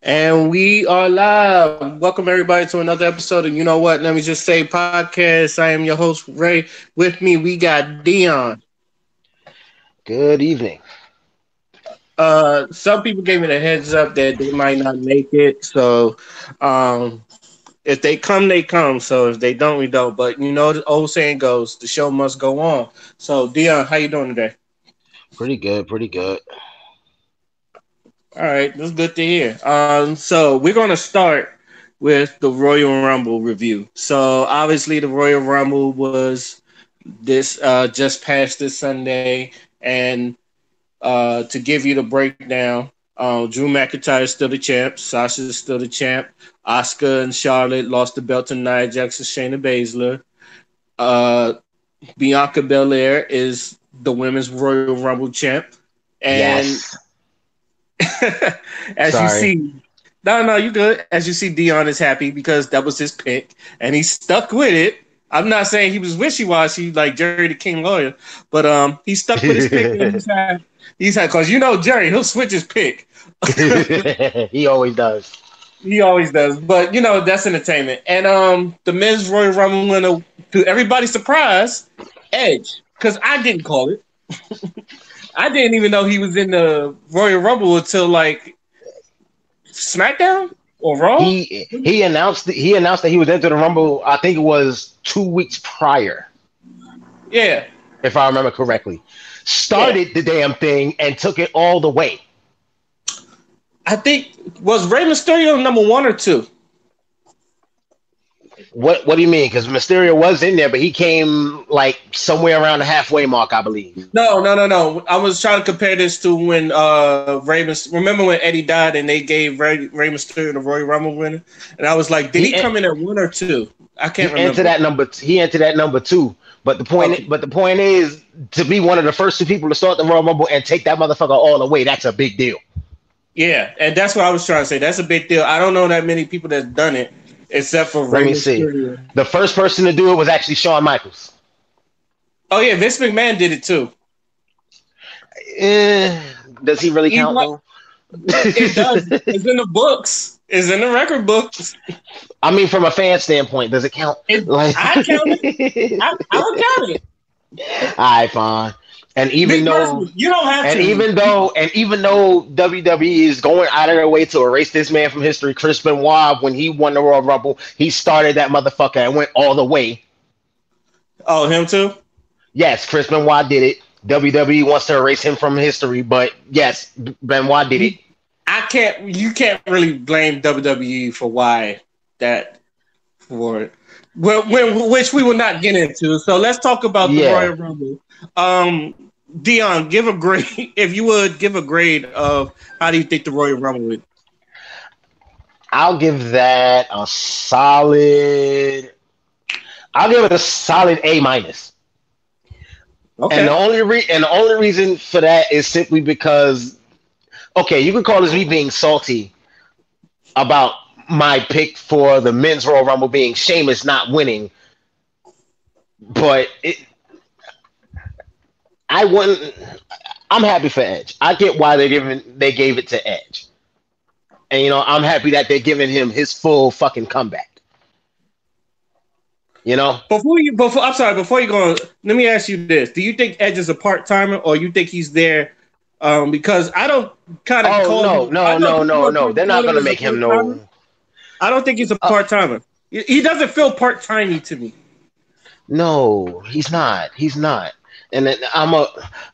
And we are live. Welcome everybody to another episode of You Know What? Let me just say podcast. I am your host Ray. With me we got Dion. Good evening. Some people gave me the heads up that they might not make it. So um if they come, they come. So if they don't, we don't. But you know the old saying goes, the show must go on. So Dion, how you doing today? Pretty good, pretty good. All right, that's good to hear. So we're gonna start with the Royal Rumble review. So obviously the Royal Rumble was this just past this Sunday, and to give you the breakdown, Drew McIntyre is still the champ, Sasha's still the champ, Asuka and Charlotte lost the belt to Nia Jax and Shayna Baszler. Uh, Bianca Belair is the women's Royal Rumble champ, and Yes. as you Sorry. see, no, you good. As you see, Dion is happy because that was his pick, and he stuck with it. I'm not saying he was wishy washy like Jerry the King lawyer, but he stuck with his pick, and he's had because you know Jerry, he'll switch his pick. He always does. He always does, but you know that's entertainment. And the men's Royal Rumble winner, to everybody's surprise, Edge, because I didn't call it. I didn't even know he was in the Royal Rumble until like SmackDown or Raw. He announced that he was into the Rumble. I think it was 2 weeks prior, Yeah, if I remember correctly. yeah. Started the damn thing and took it all the way. I think was Rey Mysterio number one or two? What do you mean? Because Mysterio was in there, but he came like somewhere around the halfway mark, I believe. No. I was trying to compare this to when remember when Eddie died and they gave Rey Mysterio the Royal Rumble winner, and I was like, did he He come in at one or two? I can't he entered remember. that number. He entered that number two. But the Okay. point, but the point is to be one of the first two people to start the Royal Rumble and take that motherfucker all the way. That's a big deal. Yeah, and that's what I was trying to say. That's a big deal. I don't know that many people that's done it except for Let Rey me see. Mysterio. The first person to do it was actually Shawn Michaels. Oh yeah, Vince McMahon did it too. Eh, does he really He count what? though? It does. It's in the books. It's in the record books. I mean, from a fan standpoint, does it count? Like, I count it. I would count it. all right, fine. And Me even though, personally, you don't have and to. even though WWE is going out of their way to erase this man from history, Chris Benoit, when he won the Royal Rumble, he started that motherfucker and went all the way. Oh, him too. Yes, Chris Benoit did it. WWE wants to erase him from history, but yes, Benoit did it. I can't. You can't really blame WWE for why that for it. Which we will not get into. So let's talk about the Yeah, Royal Rumble. Dion, give a grade if you would give a grade of how do you think the Royal Rumble would. I'll give that a solid. I'll give it a solid A minus. And the Okay. only reason for that is simply because okay, you could call this me being salty about my pick for the men's Royal Rumble being Sheamus not winning, but I wouldn't. I'm happy for Edge. I get why they gave it to Edge, and I'm happy that they're giving him his full fucking comeback. You know? I'm sorry. Before you go, on, let me ask you this: do you think Edge is a part timer, or you think he's there? Because I don't kind of Oh call no him. I know people are no! trying to They're call not him gonna as a make him part timer. no. I don't think he's a Uh, part timer. He doesn't feel part timey to me. no, he's not. He's not. And then I'm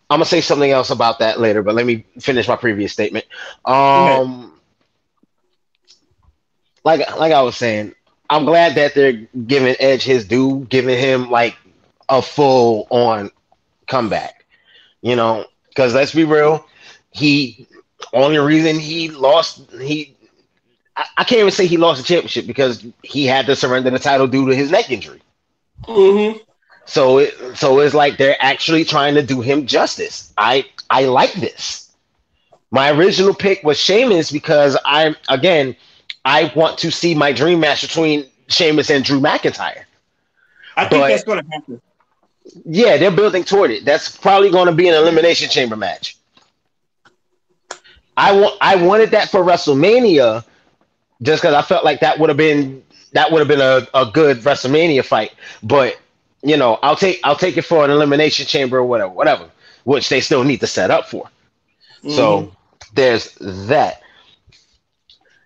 gonna say something else about that later. But let me finish my previous statement. Go ahead. Um, like I was saying, I'm glad that they're giving Edge his due, giving him like a full on comeback. Because let's be real, he only reason he lost I can't even say he lost the championship because he had to surrender the title due to his neck injury. Mm-hmm. So it's like they're actually trying to do him justice. I like this. My original pick was Sheamus because I want to see my dream match between Sheamus and Drew McIntyre. I think But that's going to happen. yeah, they're building toward it. That's probably going to be an elimination chamber match. I wanted that for WrestleMania, just because I felt like that would have been a good WrestleMania fight. But I'll take it for an elimination chamber or whatever, which they still need to set up for. Hmm. So there's that,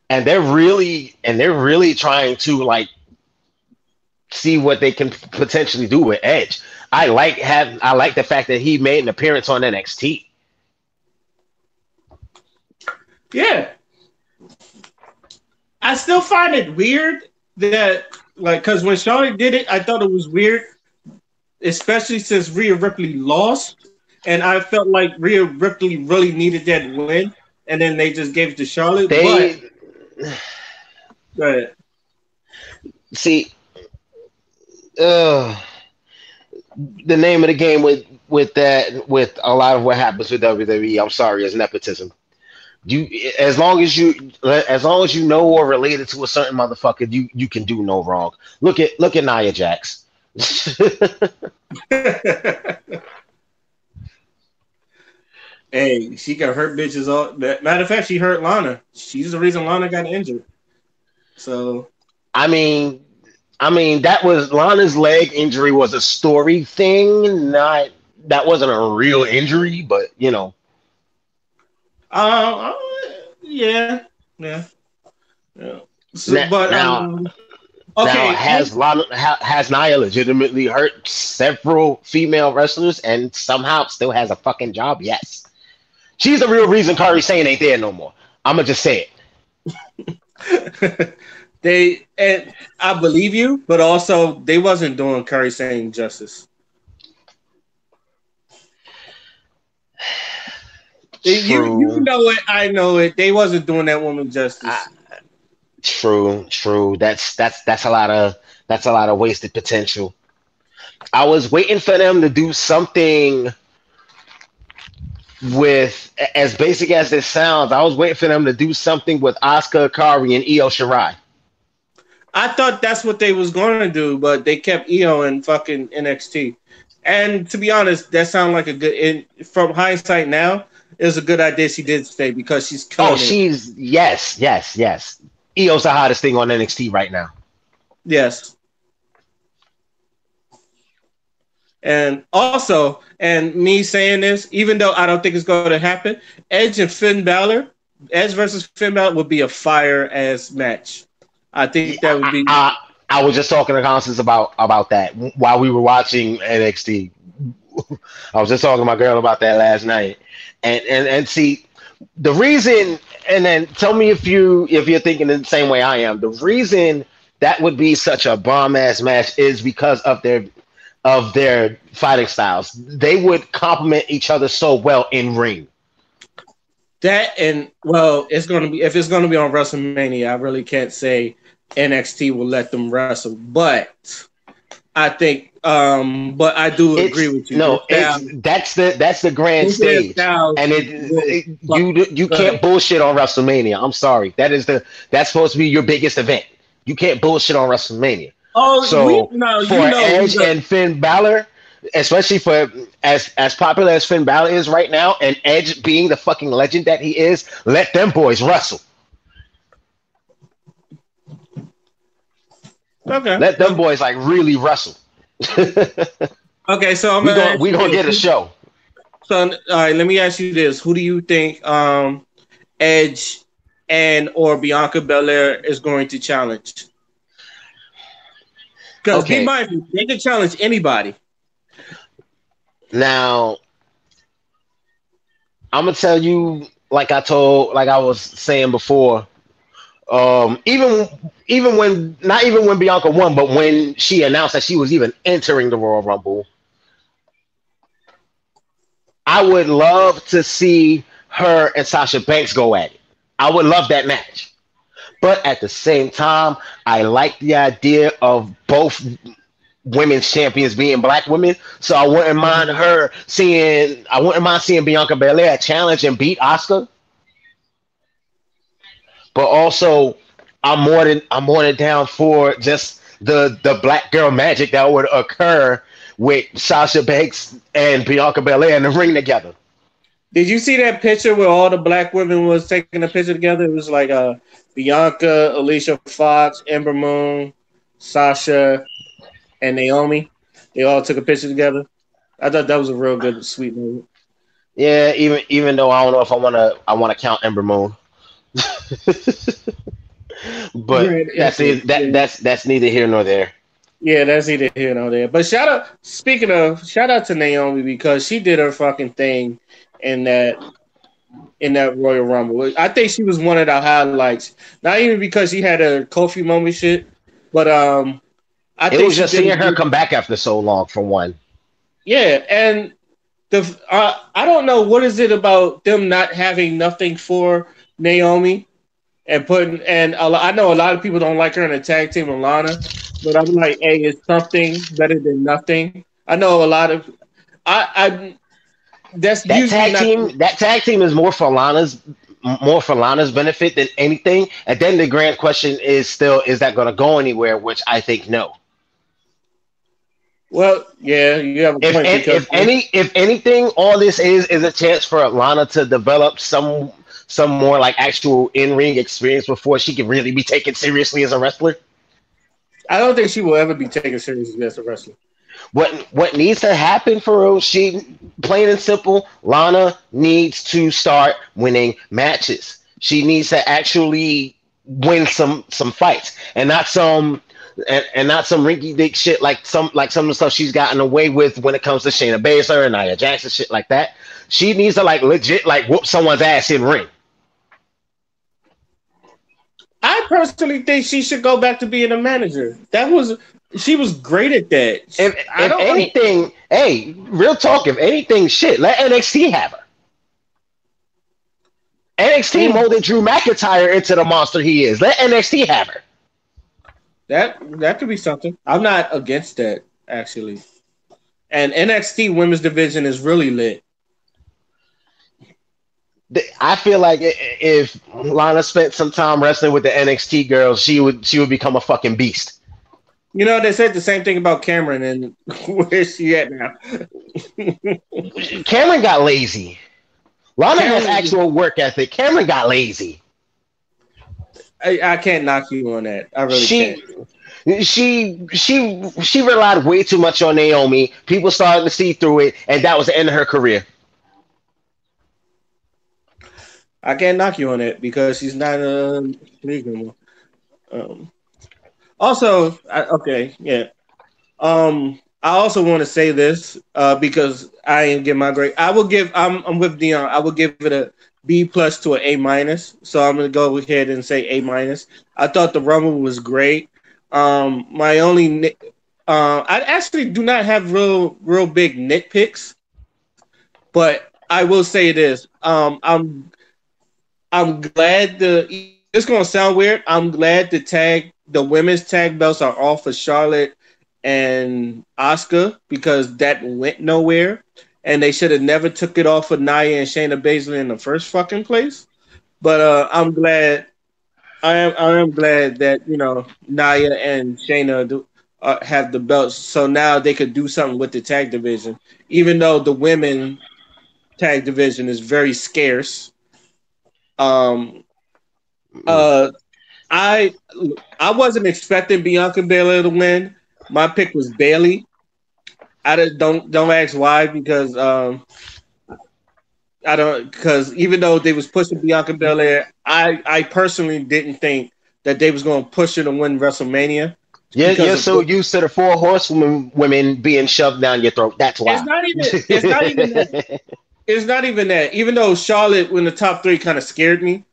and they're really trying to like see what they can potentially do with Edge. I like the fact that he made an appearance on NXT. Yeah, I still find it weird that like because when Charlotte did it, I thought it was weird, especially since Rhea Ripley lost, and I felt like Rhea Ripley really needed that win, and then they just gave it to Charlotte. But They but see, uh, the name of the game with a lot of what happens with WWE. I'm sorry, is nepotism. You as long as you know or related to a certain motherfucker, you can do no wrong. Look at Nia Jax. hey, she can hurt bitches all. Matter of fact, she hurt Lana. She's the reason Lana got injured. So I mean, that was Lana's leg injury was a story thing, not that wasn't a real injury, but uh, yeah, yeah, yeah. So, now but now, now okay, has Nia legitimately hurt several female wrestlers and somehow still has a fucking job? Yes, she's the real reason Kari Sane ain't there no more. I'm gonna just say it. they and I believe you, but also they wasn't doing Curry saying justice. You True. know it, I know it. They wasn't doing that woman I, justice. true. That's a lot of wasted potential. I was waiting for them to do something with, as basic as this sounds. I was waiting for them to do something with Asuka, Kari, and Io Shirai. I thought that's what they was going to do, but they kept EO in fucking NXT. And to be honest, that sounded like a good. From hindsight now, it was a good idea she did stay because she's Oh, killing it. she's yes. Io's the hottest thing on NXT right now. Yes, and also, and me saying this, even though I don't think it's going to happen, Edge and Finn Balor, Edge versus Finn Balor would be a fire ass match. I think that would I, be I, I was just talking to Constance about that while we were watching NXT. I was just talking to my girl about that last night, and see the reason. And then tell me if you're thinking the same way I am. The reason that would be such a bomb ass match is because of their fighting styles. They would complement each other so well in ring. that. And well, it's going to be if it's going to be on WrestleMania. I really can't say NXT will let them wrestle, but I think, but I do agree It's with you. Their no, it's style, that's the grand their stage, styles and will fuck. you can't bullshit on WrestleMania. I'm sorry, that's supposed to be your biggest event. You can't bullshit on WrestleMania. Oh, we So no, for you know we Edge go. and Finn Balor, especially for as popular as Finn Balor is right now, and Edge being the fucking legend that he is, let them boys wrestle. Okay, Let them okay. boys like really wrestle. Okay, so I'm we gonna going ask we you gonna this. get a show. So, all right, let me ask you this: who do you think Edge and or Bianca Belair is going to challenge? Because be Okay, mindful, they can challenge anybody. now I'm gonna tell you, like I was saying before. Even when not even when Bianca won, but when she announced that she was even entering the Royal Rumble, I would love to see her and Sasha Banks go at it. I would love that match. But at the same time, I like the idea of both women's champions being black women. So I wouldn't mind seeing Bianca Belair challenge and beat Asuka. But also I'm more than down for just the black girl magic that would occur with Sasha Banks and Bianca Belair in the ring together. Did you see that picture where all the black women was taking a picture together? It was like Bianca, Alicia Fox, Ember Moon, Sasha, and Naomi. They all took a picture together. I thought that was a real good, sweet moment. Yeah, even though I don't know if I wanna count Ember Moon, but Grand that's Empress. Yeah. that's neither here nor there. Yeah, that's either here nor there. But shout out, speaking of, shout out to Naomi because she did her fucking thing in that in that Royal Rumble. I think she was one of the highlights. Not even because she had a Kofi moment shit, but I It think was she just did a seeing her good. come back after so long for one. Yeah, and I don't know what is it about them not having nothing for Naomi and putting I know a lot of people don't like her in a tag team with Lana, but I'm like, hey, it's something better than nothing. I know a lot of I that's usually not. That tag team is more for Lana's benefit than anything. And then the grand question is still, is that going to go anywhere? Which I think no. Well, yeah, you have a point because If anything, all this is a chance for Lana to develop some more like actual in ring experience before she can really be taken seriously as a wrestler. I don't think she will ever be taken seriously as a wrestler. What needs to happen for her, she plain and simple, Lana needs to start winning matches. She needs to actually win some fights and not some rinky dink shit like some of the stuff she's gotten away with when it comes to Shayna Baszler and Nia Jackson shit like that. She needs to like legit like whoop someone's ass in ring. I personally think she should go back to being a manager. That was she was great at that. I If don't. anything, hey, real talk. If anything, shit, let NXT have her. NXT Mm, molded Drew McIntyre into the monster he is. Let NXT have her. that could be something. I'm not against that actually. And NXT Women's Division is really lit. I feel like if Lana spent some time wrestling with the NXT girls, she would become a fucking beast. You know, they said the same thing about Cameron and where's she at now? Cameron got lazy. Lana has Cameron, actual work ethic. Cameron got lazy. I can't knock you on that. I really can't. She she relied way too much on Naomi. People started to see through it, and that was the end of her career. I can't knock you on that because she's not a league no more. Um, also, okay, yeah. I also want to say this because I didn't get my grade. I will give. I'm with Dion. I will give it a B plus to an A minus. So I'm gonna go ahead and say A minus. I thought the Rumble was great. My only I actually do not have real big nitpicks, but I will say this. I'm glad it's gonna sound weird. I'm glad the women's tag belts are off for Charlotte and Asuka because that went nowhere, and they should have never took it off of Nia and Shayna Baszler in the first fucking place. But I'm glad. I am glad that Nia and Shayna have the belts, so now they could do something with the tag division, even though the women tag division is very scarce. Um, Mm. uh, I I wasn't expecting Bianca Belair to win. My pick was Bailey. I don't ask why because I don't because even though they was pushing Bianca Belair, I personally didn't think that they was going to push her to win WrestleMania because You're of so used to the four horsewomen women being shoved down your throat. That's it's why. not even that it's not even that. Even though Charlotte in the top three kind of scared me,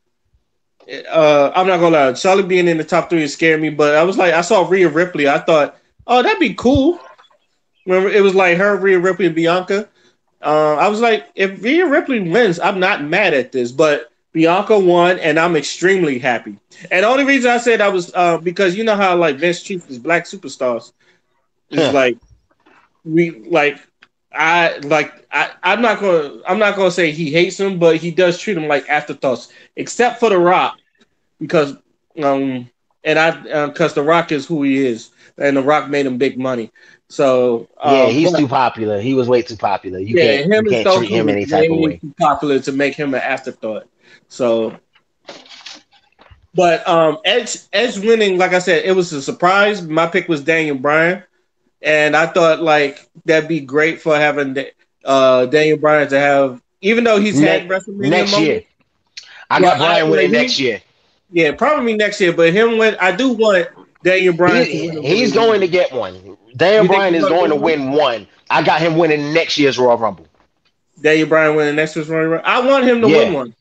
I'm not gonna lie. Charlotte being in the top three scared me, but I was like, I saw Rhea Ripley. I thought, oh, that'd be cool. Remember, it was like her, Rhea Ripley, and Bianca. I was like, if Rhea Ripley wins, I'm not mad at this. But Bianca won, and I'm extremely happy. And the only reason I said I was because you know how like Vince treats these black superstars is Huh. like we I'm not gonna say he hates them, but he does treat them like afterthoughts, except for The Rock because um and I because The Rock is who he is, and The Rock made him big money. So, Yeah, he's but too popular. He was way too popular. yeah, You him and can't Stone treat Cold him was any type of way way. too popular to make him an afterthought. So, but Edge winning, like I said, it was a surprise. My pick was Daniel Bryan, and I thought like that'd be great for having Daniel Bryan to have, even though he's had WrestleMania Next year, moments. I Well, got Brian well, winning next year. yeah, probably next year. But him win, I do want Daniel Bryan to win a He's Royal going to Rumble. get one. Daniel You think Bryan he's is going to going win to one? win one. I got him winning next year's Royal Rumble. Daniel Bryan winning next year's Royal Rumble. I want him to win Yeah, one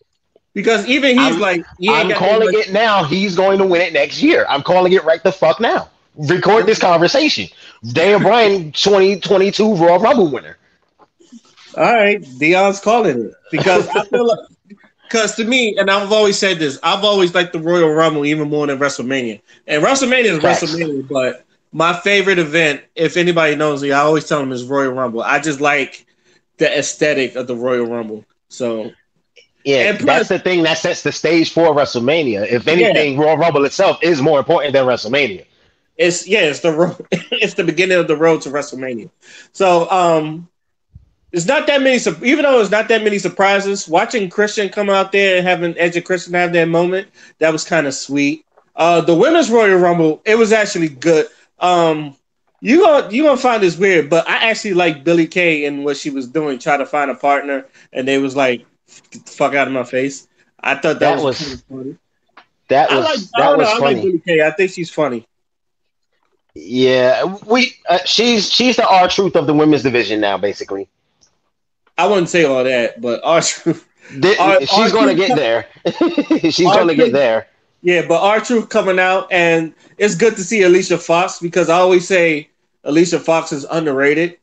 because even he's I'm like he ain't I'm got that calling much. it now. He's going to win it next year. I'm calling it right the fuck now. Record this conversation. Daniel Bryan 2022 Royal Rumble winner. All right, Dion's calling it because I feel like because to me, and I've always said this, I've always liked the Royal Rumble even more than WrestleMania. And WrestleMania is Facts. WrestleMania, but my favorite event, if anybody knows me, I always tell them is Royal Rumble. I just like the aesthetic of the Royal Rumble. So Yeah, and that's plus, the thing that sets the stage for WrestleMania. If yeah, anything, Royal Rumble itself is more important than WrestleMania. it's the it's the beginning of the road to WrestleMania. So it's not that many, even though it's not that many surprises. Watching Christian come out there and having Edge and Christian have that moment, that was kind of sweet. The women's Royal Rumble, it was actually good. Um, you gonna find this weird, but I actually like Billie Kay and what she was doing, trying to find a partner, and they was like, "Get the fuck out of my face." I thought that That was kind of was funny. I that don't know. was I like funny. Billie Kay. I think she's funny. Yeah, we she's the R truth of the women's division now, basically. I wouldn't say all that, but our She's going to truth, get there. She's our going to get truth there. Yeah, but our truth coming out, and it's good to see Alicia Fox because I always say Alicia Fox is underrated.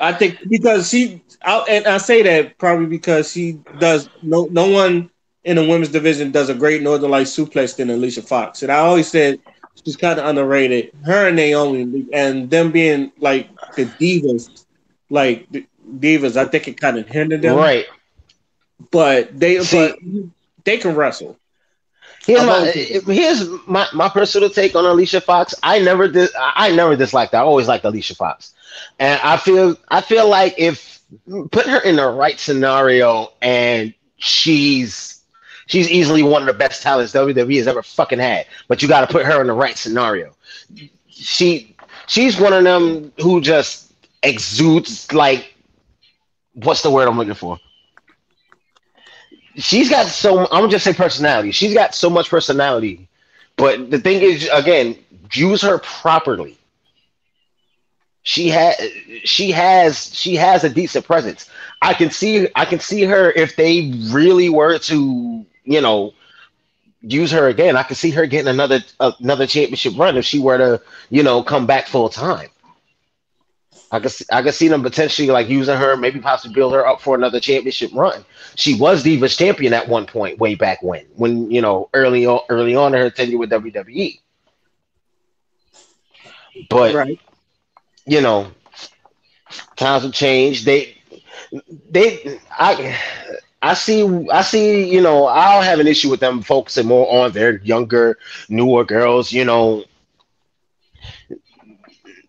I think because and I say that probably because she does no one in the women's division does a great Northern Light suplex than Alicia Fox, and I always said she's kind of underrated. Her and Naomi, and them being like the divas, like the divas, I think it kind of hindered them, Right. but See, they can wrestle. here's I've my always said that. my personal take on Alicia Fox. I never disliked her. I always liked Alicia Fox, and I feel like if put her in the right scenario, and she's easily one of the best talents WWE has ever fucking had. But you got to put her in the right scenario. She she's one of them who just exudes like what's the word I'm looking for? She's got so I'm gonna just say personality. She's got so much personality. But the thing is, again, use her properly. She has she has a decent presence. I can see her if they really were to use her again. I can see her getting another championship run if she were to come back full time. I could see them potentially like using her, maybe possibly build her up for another championship run. She was Divas champion at one point, way back when early on in her tenure with WWE. But Right. you know, times have changed. They I see. I'll have an issue with them focusing more on their younger, newer girls.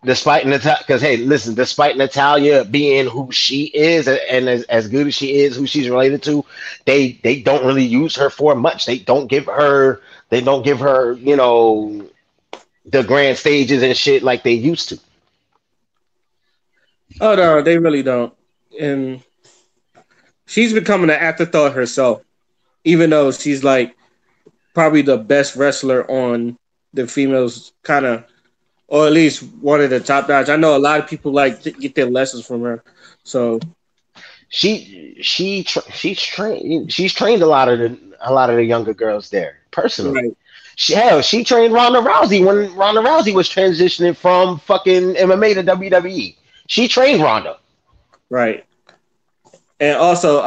Despite Natalia, because hey, listen, despite Natalia being who she is and as good as she is, who she's related to, they don't really use her for much. They don't give her the grand stages and shit like they used to. Oh no, they really don't. And she's becoming an afterthought herself, even though she's like probably the best wrestler on the females kind of, or at least one of the top guys. I know a lot of people like get their lessons from her. So She's trained a lot of the younger girls there personally. right, She trained Ronda Rousey when Ronda Rousey was transitioning from fucking MMA to WWE. She trained Ronda. right. And also,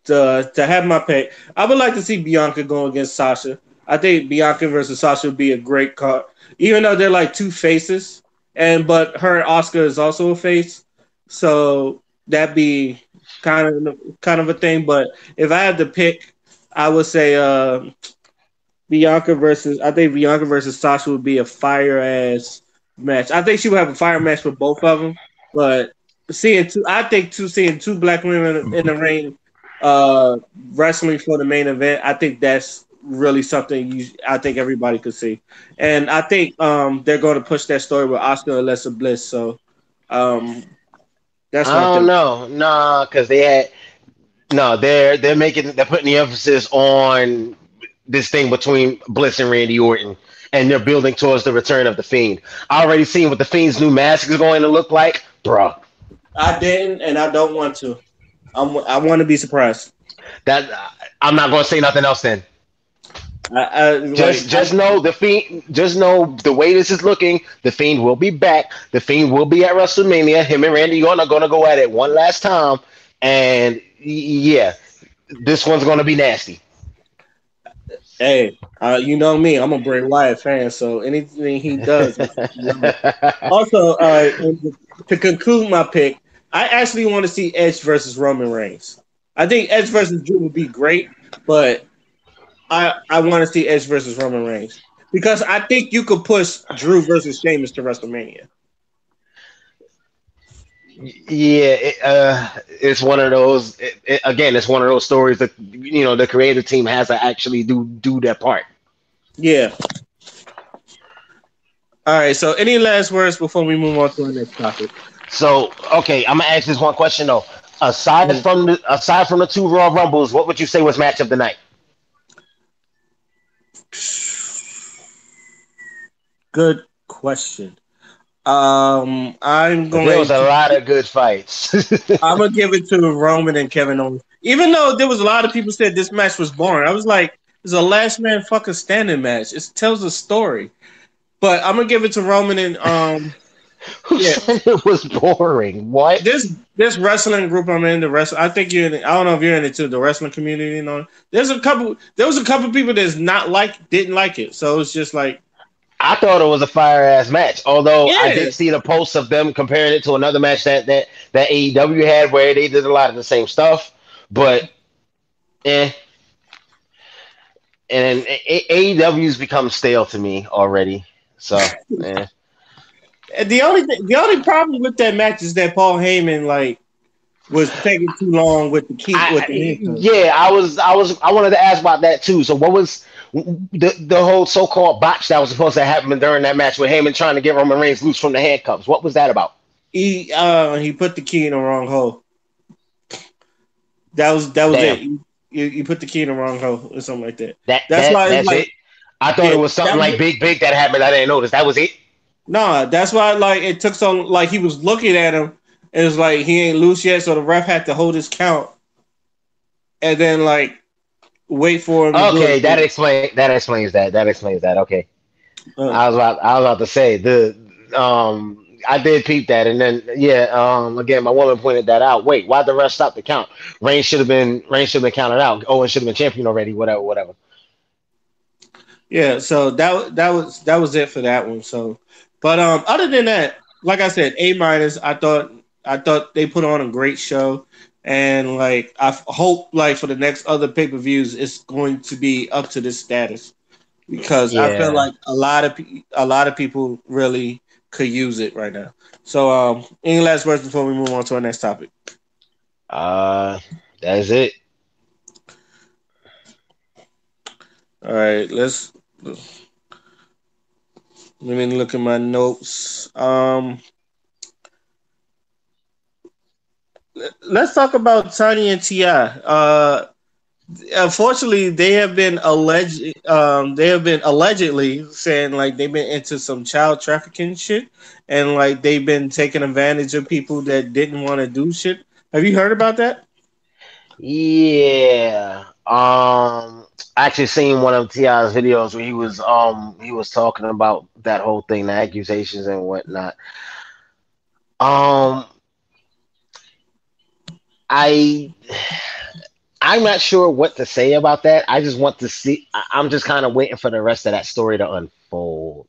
to have my pick, I would like to see Bianca go against Sasha. I think Bianca versus Sasha would be a great card, even though they're like two faces, and but her and Oscar is also a face, so that'd be kind of a thing. But if I had to pick, I would say I think Bianca versus Sasha would be a fire ass match. I think she would have a fire match with both of them. But seeing two black women in the ring, uh, wrestling for the main event, I think that's really something I think everybody could see. And I think they're going to push that story with Oscar and Alexa Bliss. So um, that's my I don't thing. know, nah, because they had no. They're putting the emphasis on this thing between Bliss and Randy Orton, and they're building towards the return of the Fiend. I already seen what the Fiend's new mask is going to look like, bruh. I didn't, and I don't want to. I want to be surprised. That I'm not going to say nothing else. Then just know the Fiend. Just know the way this is looking. The Fiend will be back. The Fiend will be at WrestleMania. Him and Randy Orton are going to go at it one last time, and yeah, this one's going to be nasty. Hey, you know me, I'm a Bray Wyatt fan, so anything he does is love it. Also, and to conclude my pick, I actually want to see Edge versus Roman Reigns. I think Edge versus Drew would be great, but I want to see Edge versus Roman Reigns because I think you could push Drew versus Sheamus to WrestleMania. Yeah, it's one of those. Again, it's one of those stories that the creative team has to actually do their part. Yeah. All right. So, any last words before we move on to our next topic? So, okay, I'm gonna ask this one question though. Mm. Aside from the two Raw Rumbles, what would you say was match of the night? Good question. I'm 'Cause there was going a to lot of good fights. I'm gonna give it to Roman and Kevin Owens. Even though there was a lot of people said this match was boring, I was like, it's a last man fucking standing match. It tells a story. But I'm gonna give it to Roman and Who yeah. said it was boring? What? This wrestling group I'm in, the wrestling I think you're in it. I don't know if you're in it too, the wrestling community, there was a couple people that's not like didn't like it. So it's just like I thought it was a fire ass match. Although I yeah. did see the posts of them comparing it to another match that AEW had where they did a lot of the same stuff. But eh, and AEW's become stale to me already. So The only problem with that match is that Paul Heyman like was taking too long with the key with the handcuffs. yeah, I wanted to ask about that too. So what was the whole so called botch that was supposed to happen during that match with Heyman trying to get Roman Reigns loose from the handcuffs? What was that about? He put the key in the wrong hole. That was it. Damn. You put the key in the wrong hole or something like that. That That's that why it's that's like it. I thought yeah, it was something that was like it. big that happened. I didn't notice. That was it. Nah, that's why like it took so like he was looking at him and it was like he ain't loose yet, so the ref had to hold his count and then like wait for him to do Okay, it. that explains that. That explains that. Okay. Uh, I was about to say the I did peep that, and then yeah, again, my woman pointed that out. Wait, why the rest stop the count? Reigns should have been counted out. Owen should have been champion already. Whatever. yeah, so that was it for that one. So, but other than that, like I said, A minus. I thought they put on a great show, and like hope like for the next other pay per views, it's going to be up to this status because I feel Yeah. like a lot of people really could use it right now. So, any last words before we move on to our next topic? Uh, that's it. All right, let me look at my notes. Let's talk about Tiny and Ti. Unfortunately, they have been allegedly saying like they've been into some child trafficking shit, and like they've been taking advantage of people that didn't want to do shit. Have you heard about that? Yeah. I actually seen one of Ti's videos where he was talking about that whole thing, the accusations and whatnot. Um, I I'm not sure what to say about that. I just want to see. I'm just kind of waiting for the rest of that story to unfold.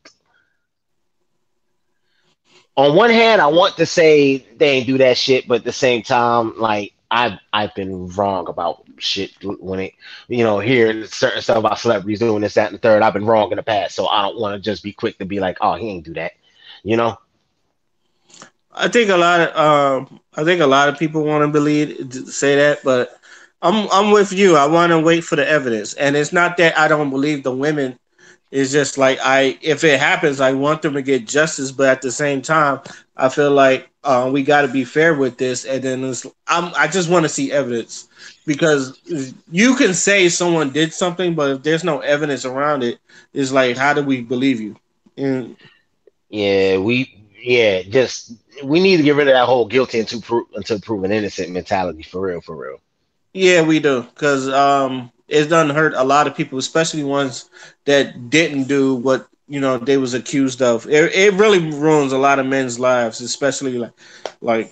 On one hand, I want to say they ain't do that shit, but at the same time, like I've been wrong about shit when it, hearing certain stuff about celebrities doing this, that, and the third. I've been wrong in the past, so I don't want to just be quick to be like, oh, he ain't do that, you know? I think a lot of people want to believe say that, but I'm with you. I want to wait for the evidence, and it's not that I don't believe the women. It's just like if it happens, I want them to get justice, but at the same time, I feel like we got to be fair with this. And then I just want to see evidence because you can say someone did something, but if there's no evidence around it, it's like how do we believe you? And Just we need to get rid of that whole guilty until proven innocent mentality for real, for real. yeah, we do because it's done hurt a lot of people, especially ones that didn't do what they was accused of. It really ruins a lot of men's lives, especially like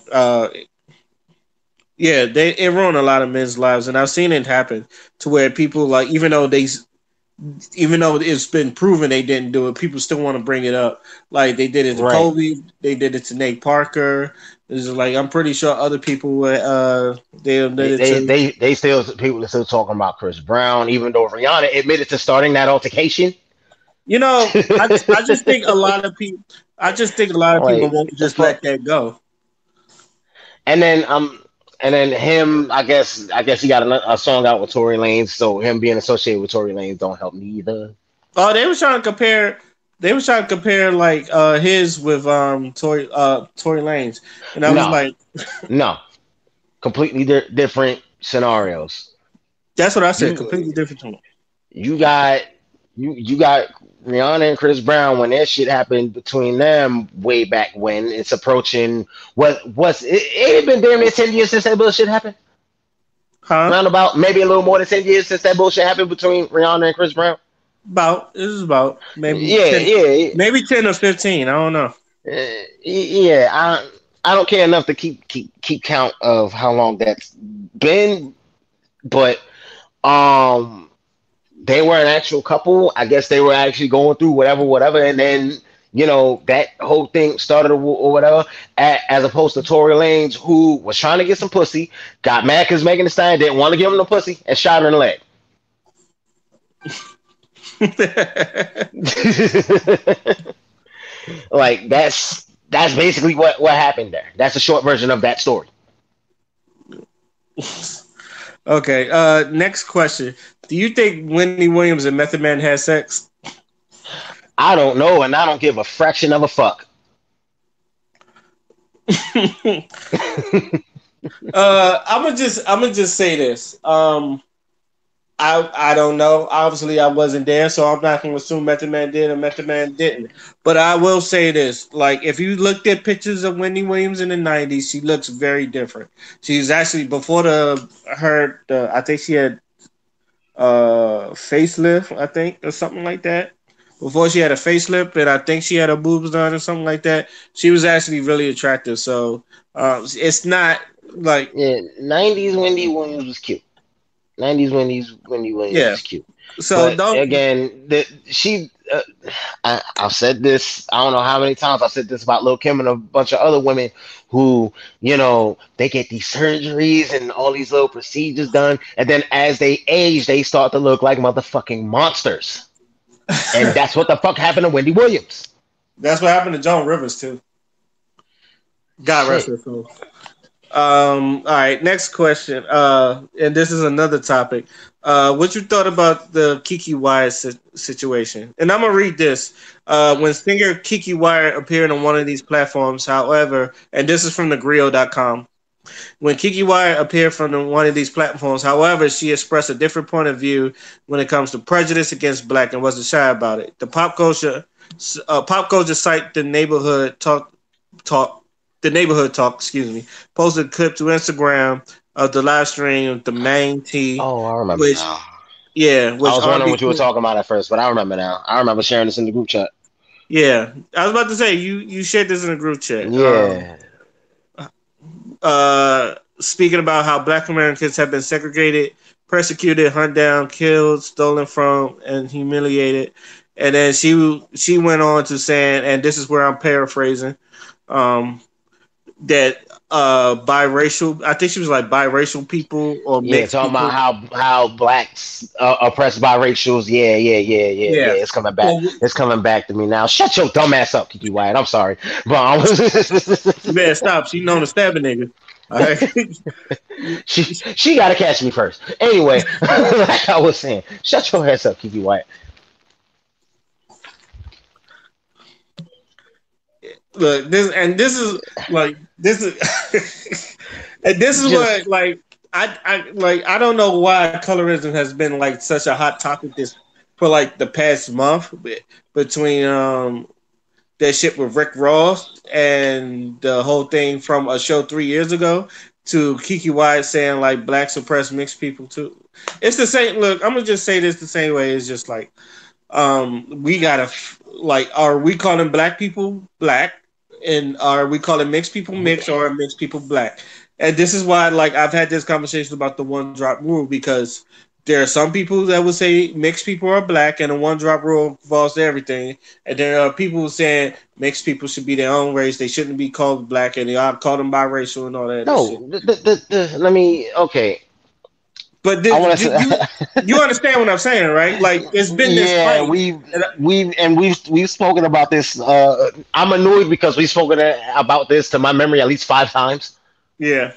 yeah, they it ruined a lot of men's lives, and I've seen it happen to where people like even though it's been proven they didn't do it, people still want to bring it up. Like they did it to Right. Kobe, they did it to Nate Parker. It's like I'm pretty sure other people they did They, it they to. they they still people are still talking about Chris Brown, even though Rihanna admitted to starting that altercation. I just think a lot of people. I just think a lot of people Like won't the just fuck. let that go. And then him. I guess he got a song out with Tory Lanez, so him being associated with Tory Lanez don't help me either. Oh, they was trying to compare. They was trying to compare like his with Tory Lanez, and I was No, like, no, completely different scenarios. that's what I said. You Completely different tone. you got you got Rihanna and Chris Brown when that shit happened between them way back when. It's approaching it had been damn near 10 years since that bullshit happened. Huh? Round about maybe a little more than 10 years since that bullshit happened between Rihanna and Chris Brown. About this is about Yeah, yeah, maybe 10 or 15. I don't know. yeah. I don't care enough to keep count of how long that's been, but um they were an actual couple. I guess they were actually going through whatever, and then that whole thing started or whatever. As opposed to Tory Lanez, who was trying to get some pussy, got mad because Megan Thee Stallion didn't want to give him the pussy, and shot her in the leg. Like that's basically what happened there. That's a short version of that story. Okay. Next question. Do you think Wendy Williams and Method Man had sex? I don't know, and I don't give a fraction of a fuck. I'm gonna just say this. I don't know. Obviously, I wasn't there, so I'm not going to assume Method Man did or Method Man didn't. But I will say this: like, if you looked at pictures of Wendy Williams in the '90s, she looks very different. She's actually before I think she had facelift, I think, or something like that. Before she had a facelift, and I think she had her boobs done or something like that. She was actually really attractive. So it's not like Yeah, 90s Wendy Williams was cute. 90s Wendy Williams yeah. was cute. So But don't. again, I've said this, I don't know how many times I've said this about Lil Kim and a bunch of other women who, they get these surgeries and all these little procedures done. And then as they age, they start to look like motherfucking monsters. And that's what the fuck happened to Wendy Williams. That's what happened to Joan Rivers too. God rest her Shit. soul. All right, next question. And this is another topic. What you thought about the Kiki Wyatt situation? And I'm gonna read this. When singer Kiki Wyatt appeared on one of these platforms, however, and this is from thegrio.com. When Kiki Wyatt appeared from one of these platforms, however, she expressed a different point of view when it comes to prejudice against black and wasn't shy about it. The pop culture site, talk, the neighborhood talk, excuse me, posted a clip to Instagram of the live stream of the main T, Oh, I remember which now. I which was wondering R&B what you were queen. talking about at first, but I remember now. I remember sharing this in the group chat. Yeah, I was about to say you shared this in a group chat. Yeah. Speaking about how Black Americans have been segregated, persecuted, hunted down, killed, stolen from, and humiliated. And then she went on to saying, and this is where I'm paraphrasing, um, that biracial. I think she was like biracial people or Yeah, mixed talking about people. how blacks oppressed by racials. Yeah, yeah, yeah, yeah, yeah. Yeah. It's coming back. So It's coming back to me now. Shut your dumb ass up, Kiki Wyatt. I'm sorry, but you better stop. She known to stab a nigga. All right. she got to catch me first. Anyway, like I was saying, shut your ass up, Kiki Wyatt. Look, this is like this is and this is what Just like I don't know why colorism has been like such a hot topic this for like the past month between that shit with Rick Ross and the whole thing from a show 3 years ago to Kiki Wyatt saying like black suppressed mixed people too. It's the same. Look, I'm gonna just say this the same way. It's just like we gotta like, are we calling black people black, and are we calling mixed people mixed, or are mixed people black? And this is why, like, I've had this conversation about the one drop rule because there are some people that would say mixed people are black, and the one drop rule involves everything. And there are people saying mixed people should be their own race; they shouldn't be called black, and they ought to call them biracial and all that other shit. no. Let me. Okay, But I want you to. understand what I'm saying, right? Like, it's been this Yeah, fight. we And we and we've spoken about this. I'm annoyed because we've spoken about this to my memory at least 5 times. yeah,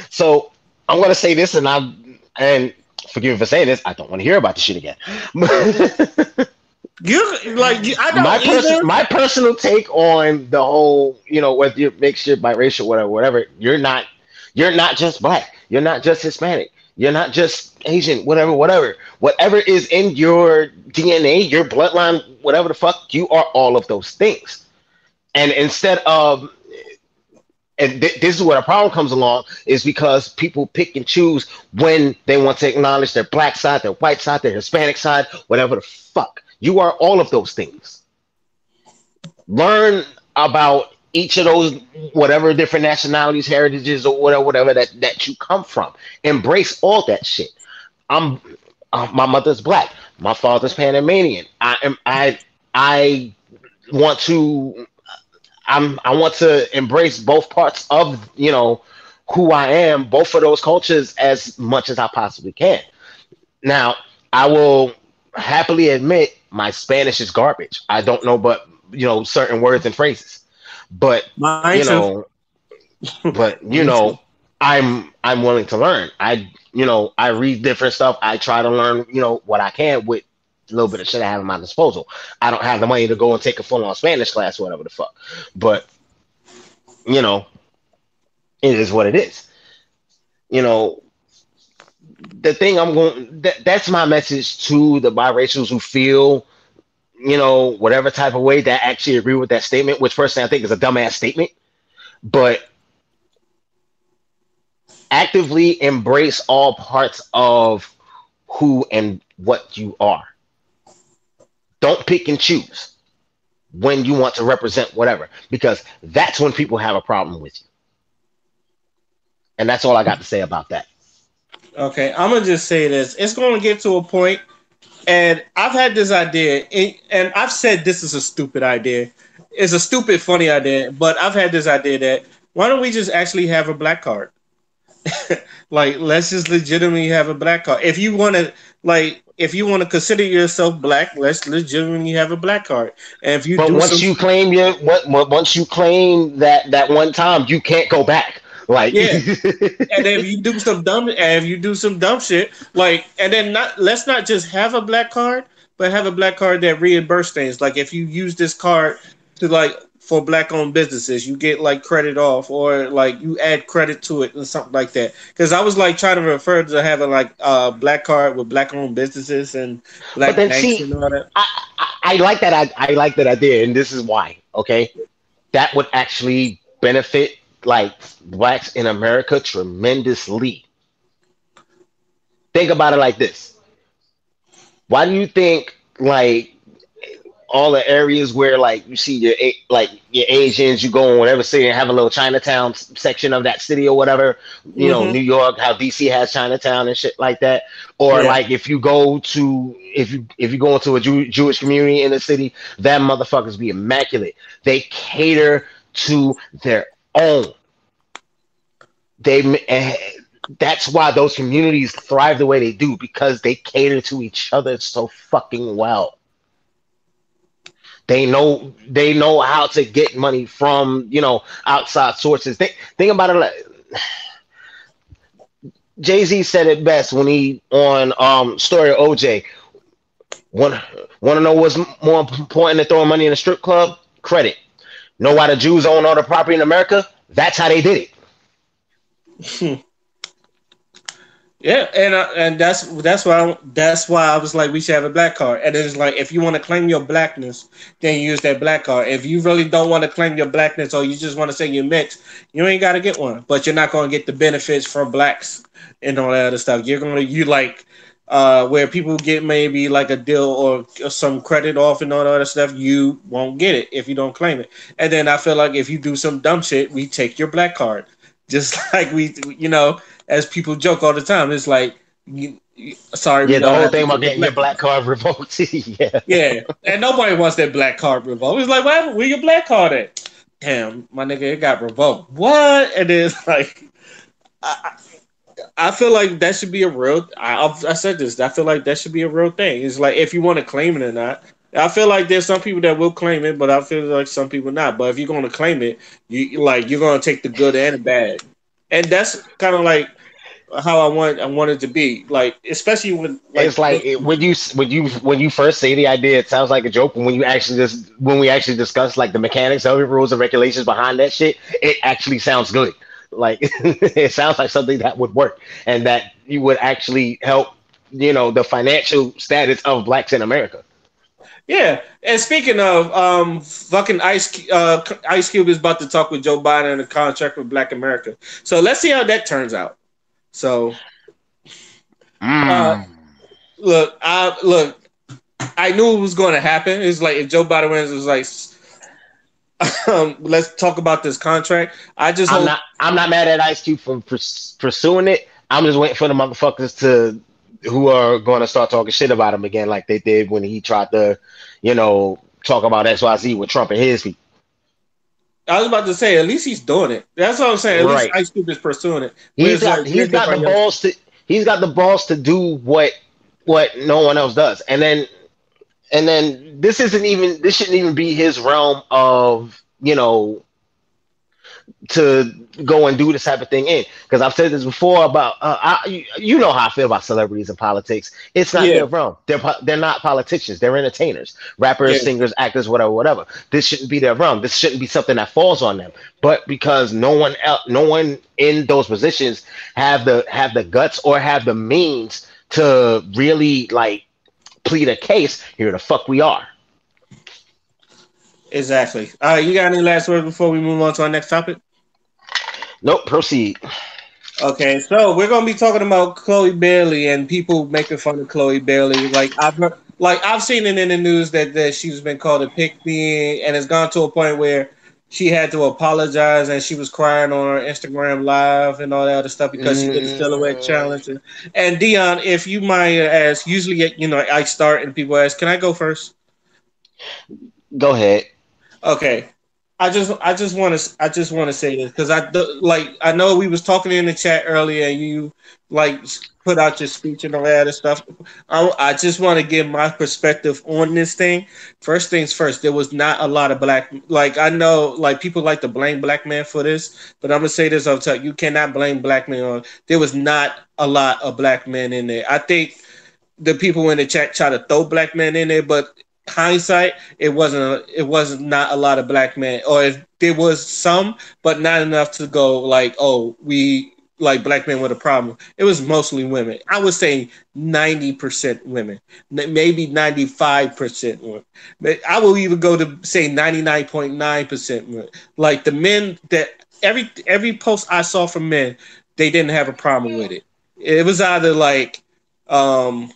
So I'm gonna say this, and forgive me for saying this. I don't want to hear about this shit again. I don't either. My personal take on the whole, whether you're mixed, you're biracial, whatever. You're not just black. You're not just Hispanic. You're not just Asian. Whatever is in your DNA, your bloodline, whatever the fuck, you are all of those things. And instead of this is where the problem comes along, is because people pick and choose when they want to acknowledge their black side, their white side, their Hispanic side, whatever the fuck. You are all of those things. Learn about each of those, whatever different nationalities, heritages, or whatever that you come from. Embrace all that shit. I'm my mother's black. My father's Panamanian. I want to I want to embrace both parts of who I am, both of those cultures as much as I possibly can. Now, I will happily admit my Spanish is garbage. I don't know but certain words and phrases. But Mine you too. know, but Me too. I'm willing to learn. I read different stuff. I try to learn, what I can with a little bit of shit I have at my disposal. I don't have the money to go and take a full on Spanish class or whatever the fuck. But you know, it is what it is. You know, the thing that's my message to the biracials who feel, whatever type of way that actually agree with that statement, which personally I think is a dumbass statement, but actively embrace all parts of who and what you are. Don't pick and choose when you want to represent whatever, because that's when people have a problem with you. And that's all I got to say about that. Okay, I'm gonna just say this. It's gonna get to a point, and I've had this idea, and I've said this is a stupid idea. It's a stupid, funny idea, but I've had this idea that why don't we just actually have a black card? Like, let's just legitimately have a black card. If you want to consider yourself black, let's legitimately have a black card. And if you But do some, once you claim that one time, you can't go back. Like yeah, and if you do some dumb shit, like, and then not let's not just have a black card, but have a black card that reimburse things. Like, if you use this card to, like, for black owned businesses, you get like credit off, or like you add credit to it and something like that. Because I was like trying to refer to having like a black card with black owned businesses and but black then banks see, and all that. I like that. I like that idea, and this is why. Okay, that would actually benefit like blacks in America tremendously. Think about it like this. Why do you think like all the areas where like you see like your Asians, you go in whatever city and have a little Chinatown section of that city or whatever, Mm-hmm. New York, how DC has Chinatown and shit like that. Or Yeah. like if you go into a Jewish community in the city, that motherfuckers be immaculate. They cater to their own. They that's why those communities thrive the way they do, because they cater to each other so fucking well. They know how to get money from outside sources. Think about it. Jay Z said it best when he on Story of OJ. Want want to know what's more important than throwing money in a strip club? Credit. Know why the Jews own all the property in America? That's how they did it. Yeah, and that's why I was like we should have a black card. And it's like if you want to claim your blackness, then you use that black card. If you really don't want to claim your blackness or you just want to say you're mixed, you ain't got to get one. But you're not going to get the benefits from blacks and all that other stuff. You like where people get maybe like a deal or some credit off and all that other stuff. You won't get it if you don't claim it. And then I feel like if you do some dumb shit, we take your black card. Just like as people joke all the time, it's like, sorry, we Yeah, the don't whole have thing to about take your getting your black black card. card revoked. Yeah. Yeah, and nobody wants that black card revoked. It's like, where your black card at? Damn, my nigga, it got revoked. What? And it's like, I, I feel like that should be a real. I said this. I feel like that should be a real thing. It's like if you want to claim it or not. I feel like there's some people that will claim it, but I feel like some people not. But if you're going to claim it, you're going to take the good and the bad, and that's kind of like how I want it to be. Like especially when It's like like those when you first say the idea, it sounds like a joke. But when we actually discuss like the mechanics of it, rules and regulations behind that shit, it actually sounds good. Like it sounds like something that would work and that you would actually help, the financial status of blacks in America. yeah. And speaking of fucking Ice Cube is about to talk with Joe Biden on a contract with Black America. So let's see how that turns out. So uh, Mm. look. I knew it was going to happen. It's like if Joe Biden wins, it was like, let's talk about this contract. I just I'm hope. not I'm not mad at Ice Cube for pursuing it. I'm just waiting for the motherfuckers to who are going to start talking shit about him again, like they did when he tried to, talk about XYZ with Trump and his people. I was about to say, at least he's doing it. That's what I'm saying. At least Right. Ice Cube is pursuing it. He's Whereas like got he's where's got the everybody else? balls to he's got the balls to do what no one else does. And then this shouldn't even be his realm of, to go and do this type of thing in, because I've said this before about you know how I feel about celebrities and politics. It's not Yeah, their realm. They're not politicians. They're entertainers, rappers, yeah, singers, actors, whatever, whatever. This shouldn't be their realm. This shouldn't be something that falls on them. But because no one in those positions have the guts or have the means to really like plead a case, here the fuck we are. exactly. All right, you got any last words before we move on to our next topic? Nope. Proceed. Okay, so we're gonna be talking about Chloe Bailey and people making fun of Chloe Bailey. I've seen it in the news that she's been called a pick me, and it's gone to a point where she had to apologize and she was crying on her Instagram live and all that other stuff because she did a silhouette Mm, challenge. And Dion, if you might ask, usually I start and people ask, "Can I go first?" go ahead. Okay. I just want to say this because I know we was talking in the chat earlier and you like put out your speech and all that other stuff. I just want to give my perspective on this thing. First things first, there was not a lot of black. Like I know, like people like to blame black men for this, but I'm gonna say this up top: you cannot blame black men on. There was not a lot of black men in there. I think the people in the chat try to throw black men in there, but hindsight, it wasn't not a lot of black men, or if there was some, but not enough to go like, oh, we like black men with a problem. It was mostly women. I would say 90% women, maybe 95% women. But I will even go to say 99.9% women. Like the men that every post I saw from men, they didn't have a problem with it. It was either like um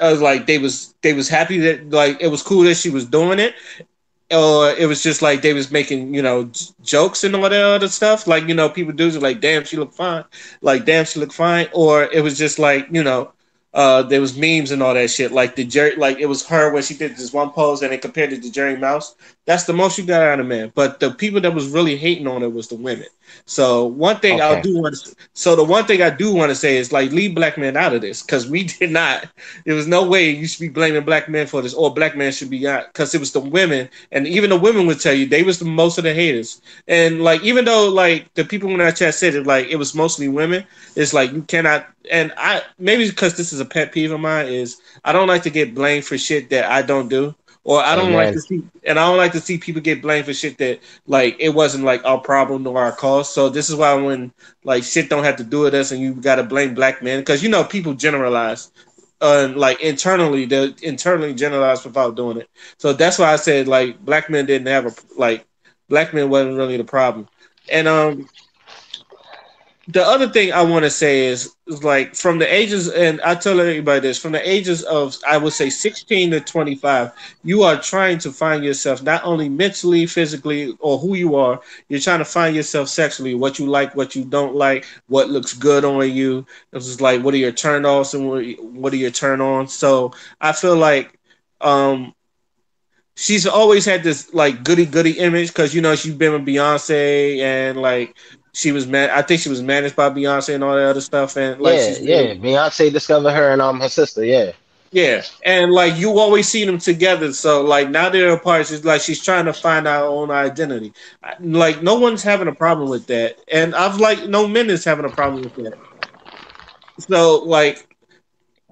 I was like they was happy that like it was cool that she was doing it, or it was just like they was making jokes and all that other stuff. Like people do like, damn, she looked fine, like damn, she looked fine, or it was just like there was memes and all that shit. Like the Jerry, like it was her when she did this one pose and they compared it to Jerry Mouse. That's the most you got out of man. But the people that was really hating on it was the women. So one thing I Okay. do want to, so the one thing I do want to say is like leave black men out of this because we did not. There was no way you should be blaming black men for this, or black men should be out because it was the women, and even the women would tell you they was the most of the haters. And like even though like the people in that chat said it, like it was mostly women, it's like you cannot. And I maybe because this is a pet peeve of mine is I don't like to get blamed for shit that I don't do, or I don't like Amen. to see, and I don't like to see people get blamed for shit that like it wasn't like our problem or our cause. So this is why when like shit don't have to do with us, and you got to blame black men because you know people generalize. Like internally, they internally generalize without doing it. So that's why I said like black men didn't have a like black men wasn't really the problem. And the other thing I want to say is like from the ages, and I tell everybody this, from the ages of I would say 16 to 25, you are trying to find yourself not only mentally, physically, or who you are. You're trying to find yourself sexually, what you like, what you don't like, what looks good on you. It's just like what are your turn offs and what are your turn ons. So I feel like um she's always had this like goody goody image because you know she's been with Beyonce and like she was man. I think she was managed by Beyonce and all that other stuff, and like Yeah, she's yeah. really Beyonce discovered her and her sister. Yeah. yeah, and like you always see them together. So like now they're apart. She's like she's trying to find our own identity. Like no one's having a problem with that, and I've like no men is having a problem with that. So like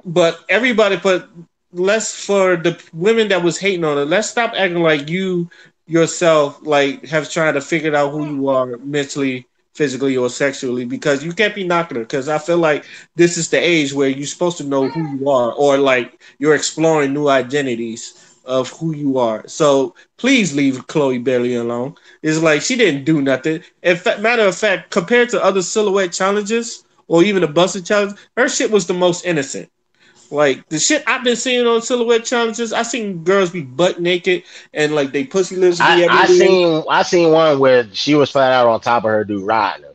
but everybody but let's for the women that was hating on it, let's stop acting like you yourself like have tried to figure out who you are mentally, physically, or sexually because you can't be knocking her because I feel like this is the age where you're supposed to know who you are or like you're exploring new identities of who you are. So please leave Chloe Bailey alone. It's like she didn't do nothing. In fact, matter of fact, compared to other silhouette challenges or even the busted challenge, her shit was the most innocent. Like the shit I've been seeing on silhouette challenges, I seen girls be butt naked and like they pussy lips I be I everywhere. seen I seen one where she was flat out on top of her dude riding him.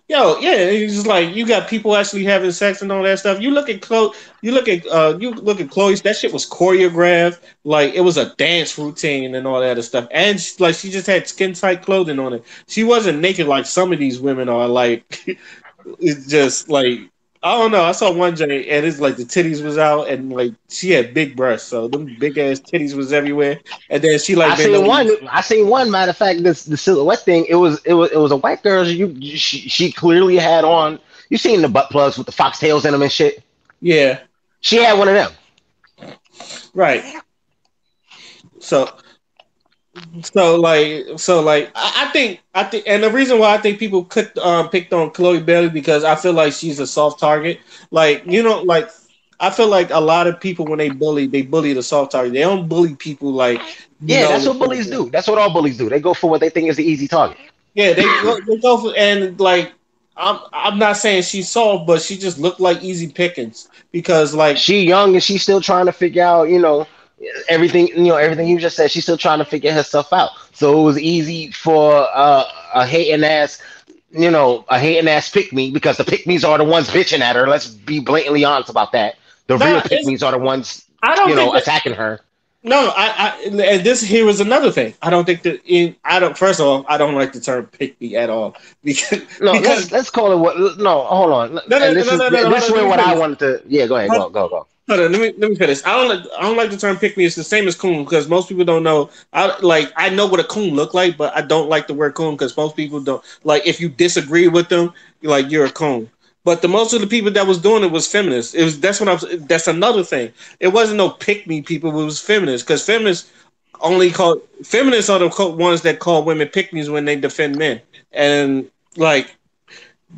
Yo, yeah, it's just like you got people actually having sex and all that stuff. You look at Chloe, you look at Chloe's. That shit was choreographed. Like it was a dance routine and all that other stuff. And like she just had skin tight clothing on it. She wasn't naked like some of these women are. Like it's just like I don't know. I saw one Jay and it's like the titties was out and like she had big breasts, so them big ass titties was everywhere. And then she like I been seen on. one. I seen one. Matter of fact, this the silhouette thing. It was a white girl. She clearly had on. You seen the butt plugs with the foxtails in them and shit. Yeah, She had one of them. right. So I think, and the reason why I think people could picked on Chloe Bailey because I feel like she's a soft target. Like you know, like I feel like a lot of people when they bully the soft target. They don't bully people like you Yeah, that's know. what bullies do. That's what all bullies do. They go for what they think is the easy target. Yeah, they go for and like I'm not saying she's soft, but she just looked like easy pickings because like She young and she's still trying to figure out, everything. Everything you just said. She's still trying to figure herself out. So it was easy for a hating ass, a hating ass pick me because the pick me's are the ones bitching at her. Let's be blatantly honest about that. The real nah, pick it's me's are the ones, I don't think that. attacking her. No, and this here is another thing. I don't think that I don't. First of all, I don't like the term "pick me" at all because No, because let's call it what. No, hold on. no no And no this no is no no. Hold this on, is let me what I finish. wanted to. Yeah, go ahead. Hold, Go. hold on, let me finish. I don't like the term "pick me." It's the same as coon because most people don't know. I know what a coon look like, but I don't like the word coon because most people don't like. If you disagree with them, you're a coon. But the most of the people that was doing it was feminists. It was that's what I'm. That's another thing. It wasn't no pick me people. It was feminists because feminists only call feminists are the ones that call women pick me's when they defend men, and like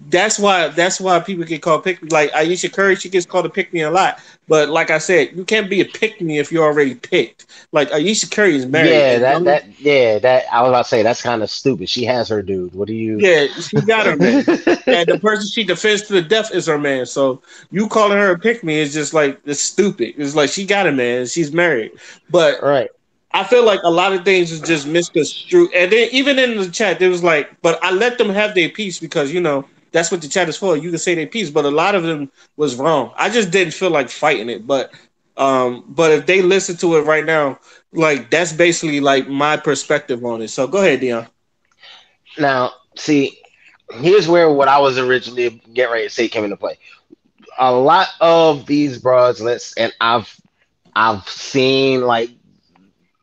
that's why people get called pick me. Like Aisha Curry, she gets called a pick me a lot, but like I said, you can't be a pick me if you're already picked. Like Aisha Curry is married, Yeah, and that that yeah that I was about to say that's kind of stupid. She has her dude. What do you? yeah, she got her man. And the person she defends to the death is her man. So you calling her a pick me is just like it's stupid. It's like she got a man, she's married. But Right. I feel like a lot of things is just misconstrued. And then even in the chat, there was like, but I let them have their piece because that's what the chat is for. You can say their piece, but a lot of them was wrong. I just didn't feel like fighting it, but if they listen to it right now, like that's basically like my perspective on it. So go ahead, Dion. Now, see, here's where what I was originally getting ready to say came into play. A lot of these bros, and I've seen like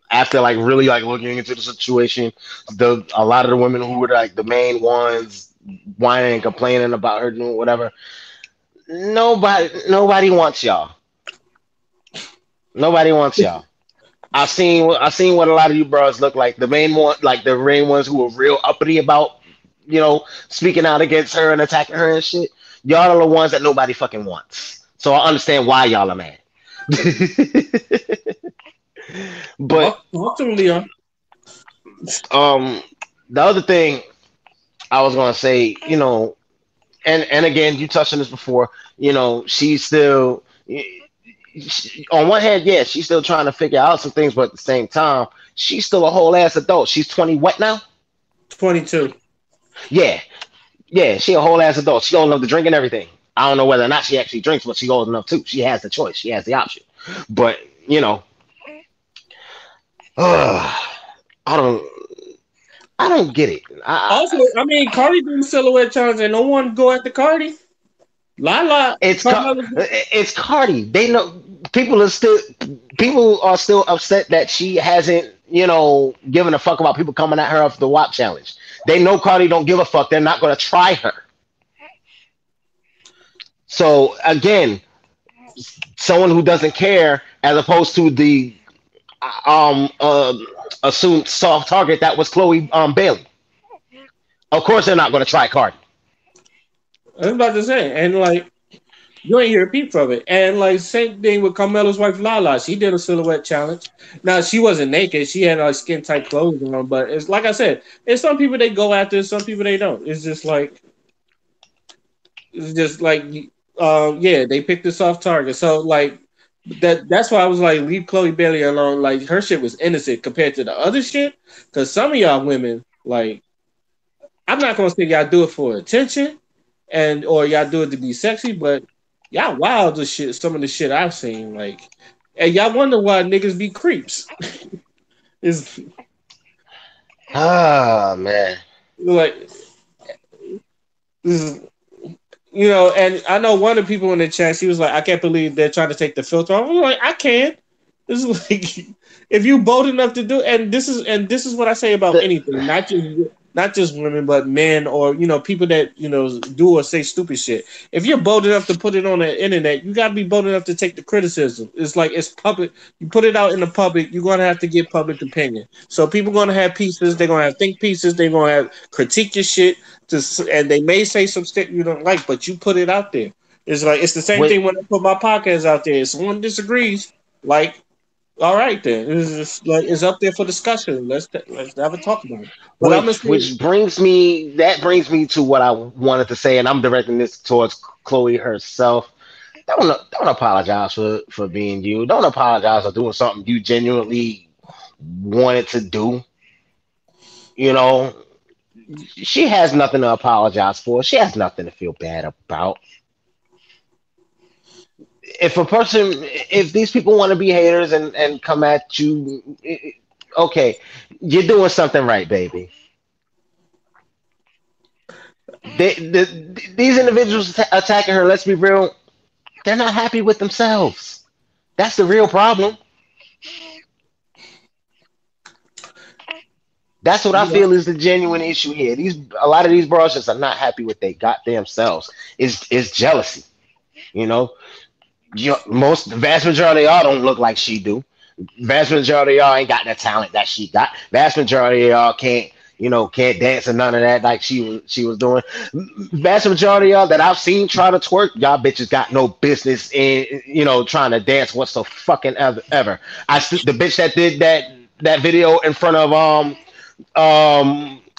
after like really like looking into the situation, a lot of the women who were like the main ones whining and complaining about her doing whatever. Nobody wants y'all. Nobody wants y'all. I've seen what a lot of you bros look like. The main one, like the main ones who were real uppity about, speaking out against her and attacking her and shit. Y'all are the ones that nobody fucking wants. So I understand why y'all are mad. But Talk to him, Leon. um, the other thing I was gonna say, and again, you touched on this before. She's still on one hand, yeah, she's still trying to figure out some things, but at the same time, she's still a whole ass adult. She's 20 what now? 22. Yeah, yeah, she a whole ass adult. She old enough to drink and everything. I don't know whether or not she actually drinks, but she old enough too. She has the choice. She has the option. But uh, I don't, I don't get it. Also, I mean, Cardi did the silhouette challenge, and no one go after Cardi. Lala, Carmelo, It's Cardi. They know people are still upset that she hasn't given a fuck about people coming at her after the WAP challenge. They know Cardi don't give a fuck. They're not going to try her. So again, someone who doesn't care, as opposed to the um uh, assumed soft target that was Chloe Bailey. Of course, they're not going to try Cardi. I was about to say, and like you ain't hear a peep from it. And like same thing with Carmelo's wife Lala. She did a silhouette challenge. Now she wasn't naked. She had like skin tight clothes on. But it's like I said, it's some people they go after, some people they don't. It's just like yeah, they picked a soft target. So like that's why I was like, leave Chloe Bailey alone. Like her shit was innocent compared to the other shit. Cause some of y'all women, like, I'm not gonna say y'all do it for attention and or y'all do it to be sexy, but y'all wild as shit. Some of the shit I've seen, like, and y'all wonder why niggas be creeps. Is Ah man. like, is, and I know one of the people in the chat. She was like, "I can't believe they're trying to take the filter off." I'm like, "I can." This is like, if you bold enough to do, and this is what I say about The, anything, not just women, but men or people that do or say stupid shit. If you're bold enough to put it on the internet, you gotta be bold enough to take the criticism. It's like it's public. You put it out in the public, you're gonna have to get public opinion. So people gonna have pieces. They're gonna have think pieces. They're gonna have critique your shit. And they may say some shit you don't like, but you put it out there. It's like it's the same which, thing when I put my podcast out there. If someone disagrees, like, all right then, it's just like it's up there for discussion. Let's have a talk about it. But I'm gonna say, which brings me to what I wanted to say, and I'm directing this towards Chloe herself. Don't apologize for being you. Don't apologize for doing something you genuinely wanted to do. You know, she has nothing to apologize for. She has nothing to feel bad about. If these people want to be haters and come at you, okay, you're doing something right, baby. These individuals attacking her, let's be real, they're not happy with themselves. That's the real problem. That's what I yeah, feel is the genuine issue here. A lot of these bros just are not happy with their goddamn selves. Is jealousy. You know, the vast majority of y'all don't look like she do. Vast majority of y'all ain't got the talent that she got. Vast majority of y'all can't dance and none of that like she was doing. Vast majority of y'all that I've seen try to twerk, y'all bitches got no business in trying to dance what's the fucking ever. The bitch that did that video in front of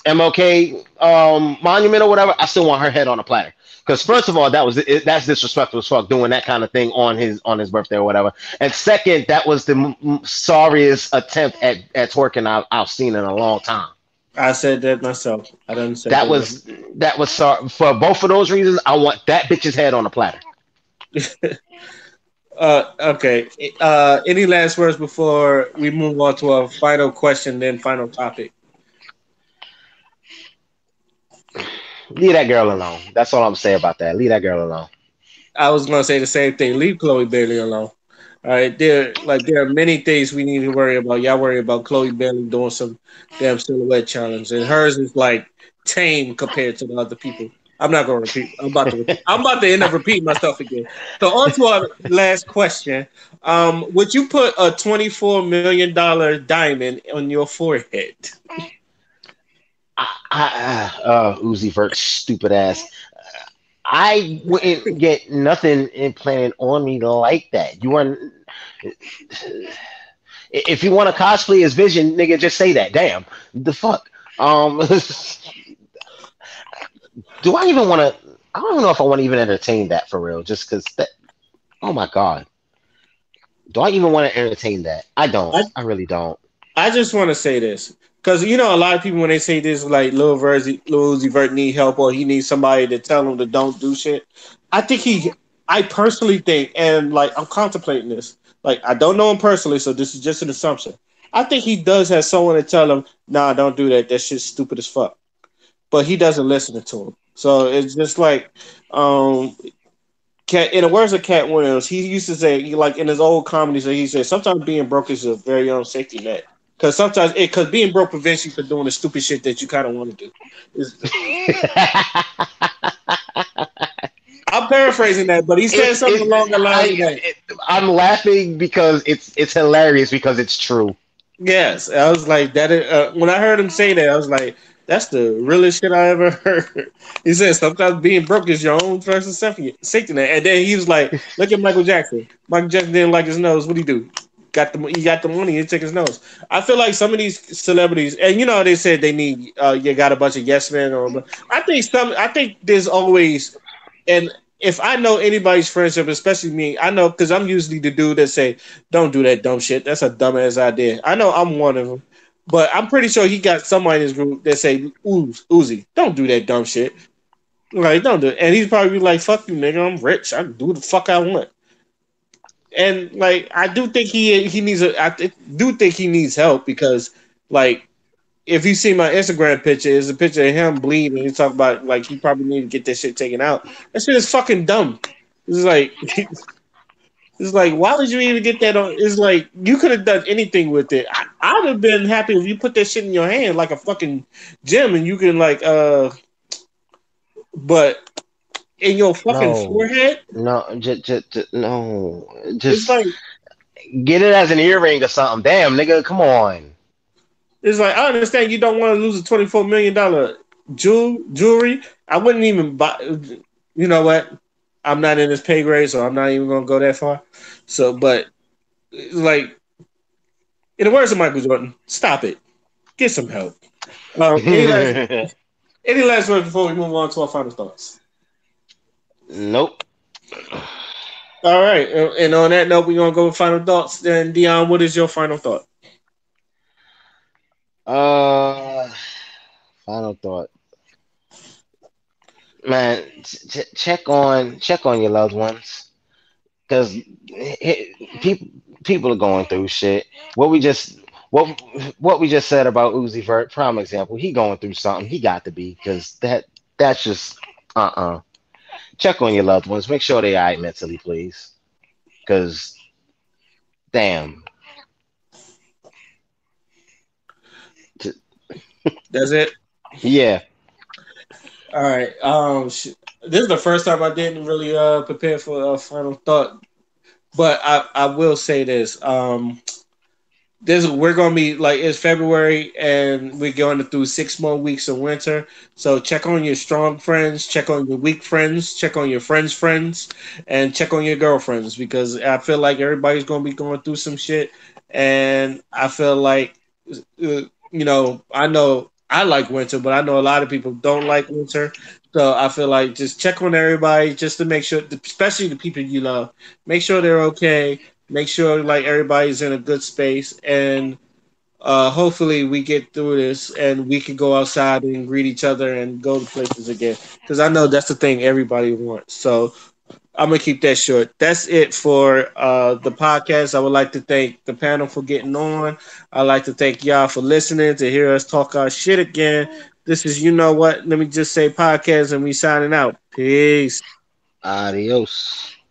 MLK monument or whatever, I still want her head on a platter. Because first of all, that's disrespectful as fuck doing that kind of thing on his birthday or whatever. And second, that was the sorriest attempt at twerking I've seen in a long time. I said that myself. I done said That that. was that was for both of those reasons. I want that bitch's head on a platter. Okay. Any last words before we move on to our final question, then final topic? Leave that girl alone. That's all I'm saying about that. Leave that girl alone. I was gonna say the same thing. Leave Chloe Bailey alone. All right, there are many things we need to worry about. Y'all worry about Chloe Bailey doing some damn silhouette challenge, and hers is like tame compared to the other people. I'm not gonna repeat. I'm about to repeat. I'm about to end up repeating myself again. So on to our last question. Would you put a $24 million diamond on your forehead? Uzi Vert, stupid ass. I wouldn't get nothing implanted on me like that. You want if you want to cosplay as Vision, nigga, just say that. Damn, the fuck. Do I even want to? I don't even know if I want to even entertain that for real. Just because that. Oh my god. Do I even want to entertain that? I don't. I I really don't. I just want to say this because you know a lot of people when they say this like Lil Uzi Vert need help or he needs somebody to tell him to don't do shit. I think he, I personally think, and like I'm contemplating this. Like I don't know him personally, so this is just an assumption. I think he does have someone to tell him, "Nah, don't do that. That shit's stupid as fuck." But he doesn't listen to him. So it's just like, um, Cat. In the words of Cat Williams, he used to say, like in his old comedies, he said sometimes being broke is a very own safety net. Because sometimes, because being broke prevents you from doing the stupid shit that you kind of want to do. It's, I'm paraphrasing that, but he said something along the lines of that. I'm laughing because it's hilarious because it's true. Yes, I was like that. When I heard him say that, I was like, "That's the realest shit I ever heard." He said, "Sometimes being broke is your own personal safety net." And then he was like, "Look at Michael Jackson. Michael Jackson didn't like his nose. What do he do? He got the money. He took his nose." I feel like some of these celebrities, and you know, they said they need you got a bunch of yes men, or I think there's always and if I know anybody's friendship, especially me, I know because I'm usually the dude that say, "Don't do that dumb shit. That's a dumbass idea." I know I'm one of them, but I'm pretty sure he got somebody in his group that say, Uzi, don't do that dumb shit. Like, don't do it." And he's probably like, "Fuck you, nigga. I'm rich. I can do what the fuck I want." And like, I do think he needs do think he needs help because like if you see my Instagram picture, it's a picture of him bleeding. He talk about like he probably need to get that shit taken out. That shit is fucking dumb. It's like it's like why would you even get that on? It's like you could have done anything with it. I'd have been happy if you put that shit in your hand like a fucking gem and you can like but in your fucking No, forehead, no, just no, it's just like get it as an earring or something. Damn, nigga, come on. I understand you don't want to lose a $24 million jewelry. I wouldn't even buy. You know what? I'm not in this pay grade, so I'm not even gonna go that far. So, but like in the words of Michael Jordan, stop it. Get some help. Um, any last any last words before we move on to our final thoughts? Nope. All right, and on that note, we're gonna go with final thoughts. Then, Dion, what is your final thought? Uh, Final thought, man. Check on your loved ones because people people are going through shit. What we just what what we just said about Uzi Vert, prime example. He going through something. He got to be because that's just Check on your loved ones. Make sure they all right mentally, please. Because damn, T- That's it. yeah. All right. This is the first time I didn't really prepare for a final thought, but I will say this. This we're gonna be like it's February and we're going through 6 more weeks of winter. So check on your strong friends, check on your weak friends, check on your friends, and check on your girlfriends because I feel like everybody's gonna be going through some shit, and I feel like I know I like winter, but I know a lot of people don't like winter. So I feel like just check on everybody just to make sure, especially the people you love, make sure they're okay. Make sure like everybody's in a good space, and hopefully we get through this and we can go outside and greet each other and go to places again. Because I know that's the thing everybody wants. So I'm gonna keep that short. That's it for the podcast. I would like to thank the panel for getting on. I'd like to thank y'all for listening to hear us talk our shit again. This is you know what? Let me just say podcast and we signing out. Peace. Adios.